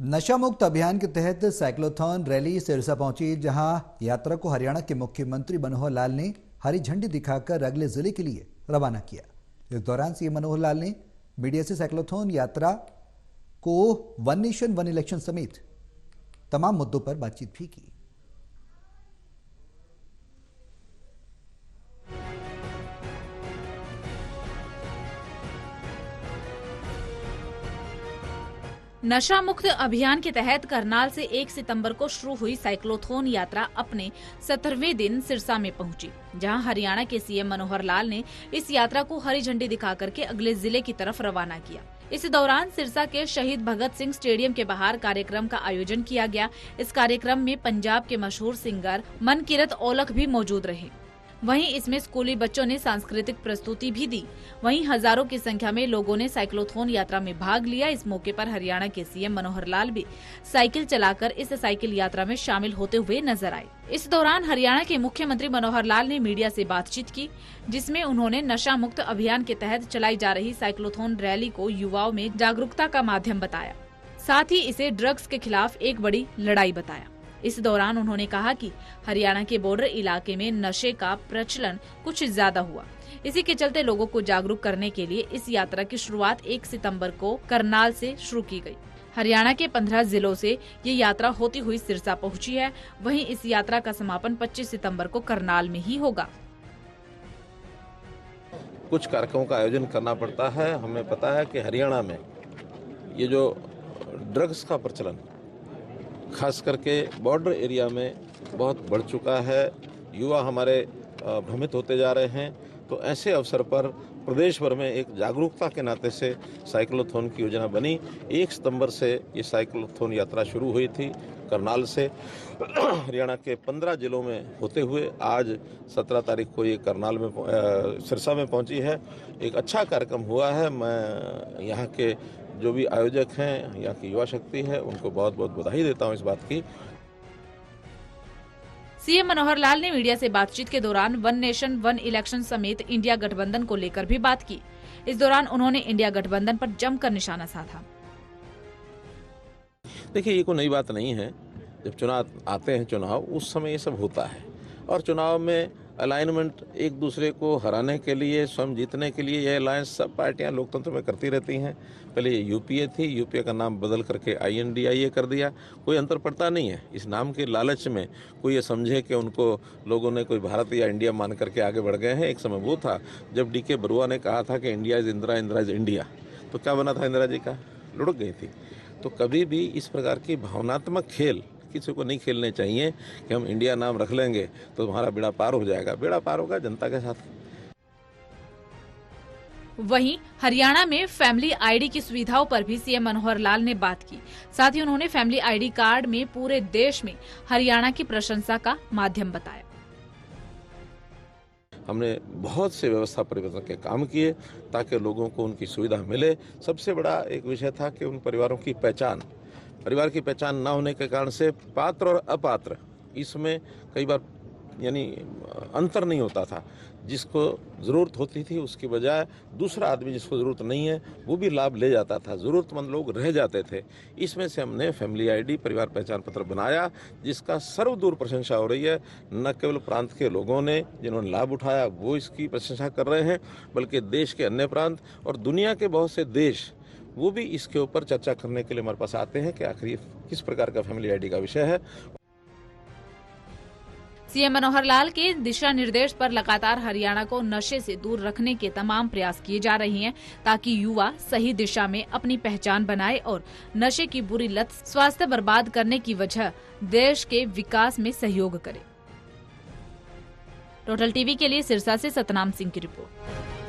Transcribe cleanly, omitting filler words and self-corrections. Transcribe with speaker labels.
Speaker 1: नशा मुक्त अभियान के तहत साइक्लोथॉन रैली सिरसा पहुंची, जहां यात्रा को हरियाणा के मुख्यमंत्री मनोहर लाल ने हरी झंडी दिखाकर अगले जिले के लिए रवाना किया। इस दौरान सीएम मनोहर लाल ने मीडिया से साइक्लोथॉन यात्रा को वन नेशन वन इलेक्शन समेत तमाम मुद्दों पर बातचीत भी की।
Speaker 2: नशा मुक्त अभियान के तहत करनाल से 1 सितंबर को शुरू हुई साइक्लोथॉन यात्रा अपने 17वें दिन सिरसा में पहुंची, जहां हरियाणा के सीएम मनोहर लाल ने इस यात्रा को हरी झंडी दिखाकर के अगले जिले की तरफ रवाना किया। इस दौरान सिरसा के शहीद भगत सिंह स्टेडियम के बाहर कार्यक्रम का आयोजन किया गया। इस कार्यक्रम में पंजाब के मशहूर सिंगर मनकीरत औलख भी मौजूद रहे। वहीं इसमें स्कूली बच्चों ने सांस्कृतिक प्रस्तुति भी दी। वहीं हजारों की संख्या में लोगों ने साइक्लोथॉन यात्रा में भाग लिया। इस मौके पर हरियाणा के सीएम मनोहर लाल भी साइकिल चलाकर इस साइकिल यात्रा में शामिल होते हुए नजर आए। इस दौरान हरियाणा के मुख्यमंत्री मनोहर लाल ने मीडिया से बातचीत की, जिसमें उन्होंने नशा मुक्त अभियान के तहत चलाई जा रही साइक्लोथॉन रैली को युवाओं में जागरूकता का माध्यम बताया। साथ ही इसे ड्रग्स के खिलाफ एक बड़ी लड़ाई बताया। इस दौरान उन्होंने कहा कि हरियाणा के बॉर्डर इलाके में नशे का प्रचलन कुछ ज्यादा हुआ। इसी के चलते लोगों को जागरूक करने के लिए इस यात्रा की शुरुआत 1 सितंबर को करनाल से शुरू की गई। हरियाणा के 15 जिलों से ये यात्रा होती हुई सिरसा पहुंची है। वहीं इस यात्रा का समापन 25 सितंबर को करनाल में ही होगा।
Speaker 3: कुछ कार्यक्रमों का आयोजन करना पड़ता है। हमें पता है कि हरियाणा में ये जो ड्रग्स का प्रचलन खास करके बॉर्डर एरिया में बहुत बढ़ चुका है। युवा हमारे भ्रमित होते जा रहे हैं। तो ऐसे अवसर पर प्रदेश भर में एक जागरूकता के नाते से साइक्लोथॉन की योजना बनी। 1 सितंबर से ये साइक्लोथॉन यात्रा शुरू हुई थी करनाल से। हरियाणा के 15 जिलों में होते हुए आज 17 तारीख को ये करनाल में सिरसा में पहुंची है। एक अच्छा कार्यक्रम हुआ है। मैं यहाँ के जो भी आयोजक हैं, यहाँ की युवा शक्ति है, उनको बहुत बहुत बधाई देता हूँ इस बात की।
Speaker 2: सीएम मनोहर लाल ने मीडिया से बातचीत के दौरान वन नेशन वन इलेक्शन समेत इंडिया गठबंधन को लेकर भी बात की। इस दौरान उन्होंने इंडिया गठबंधन पर जमकर निशाना साधा।
Speaker 3: देखिए, ये कोई नई बात नहीं है। जब चुनाव आते हैं, चुनाव उस समय ये सब होता है। और चुनाव में अलाइनमेंट एक दूसरे को हराने के लिए, स्वयं जीतने के लिए, यह अलायंस सब पार्टियां लोकतंत्र में करती रहती हैं। पहले ये यूपीए थी, यूपीए का नाम बदल करके INDIA कर दिया। कोई अंतर पड़ता नहीं है। इस नाम के लालच में कोई ये समझे कि उनको लोगों ने कोई भारत या इंडिया मान करके आगे बढ़ गए हैं। एक समय वो था जब DK बरुआ ने कहा था कि India is Indira, Indira is India. तो क्या बना था इंदिरा जी का? लुढ़क गई थी। तो कभी भी इस प्रकार की भावनात्मक खेल किसी को नहीं खेलने चाहिए कि हम इंडिया नाम रख लेंगे तो तुम्हारा बेड़ा पार हो जाएगा। बेड़ा पार होगा जनता के साथ।
Speaker 2: वहीं हरियाणा में फैमिली आईडी की सुविधाओं पर भी सीएम मनोहर लाल ने बात की। साथ ही उन्होंने फैमिली आईडी कार्ड में पूरे देश में हरियाणा की प्रशंसा का माध्यम बताया।
Speaker 3: हमने बहुत से व्यवस्था परिवर्तन के काम किए ताकि लोगों को उनकी सुविधा मिले। सबसे बड़ा एक विषय था कि उन परिवारों की पहचान, परिवार की पहचान न होने के कारण से पात्र और अपात्र इसमें कई बार यानी अंतर नहीं होता था। जिसको ज़रूरत होती थी उसकी बजाय दूसरा आदमी जिसको ज़रूरत नहीं है वो भी लाभ ले जाता था। ज़रूरतमंद लोग रह जाते थे। इसमें से हमने फैमिली आईडी, परिवार पहचान पत्र बनाया, जिसका सर्वदूर प्रशंसा हो रही है। न केवल प्रांत के लोगों ने जिन्होंने लाभ उठाया वो इसकी प्रशंसा कर रहे हैं, बल्कि देश के अन्य प्रांत और दुनिया के बहुत से देश वो भी इसके ऊपर चर्चा करने के लिए हमारे पास आते हैं कि आखिर किस प्रकार का फैमिली आईडी का विषय है।
Speaker 2: सीएम मनोहर लाल के दिशा निर्देश पर लगातार हरियाणा को नशे से दूर रखने के तमाम प्रयास किए जा रहे हैं, ताकि युवा सही दिशा में अपनी पहचान बनाए और नशे की बुरी लत स्वास्थ्य बर्बाद करने की वजह देश के विकास में सहयोग करे। टोटल टीवी के लिए सिरसा से सतनाम सिंह की रिपोर्ट।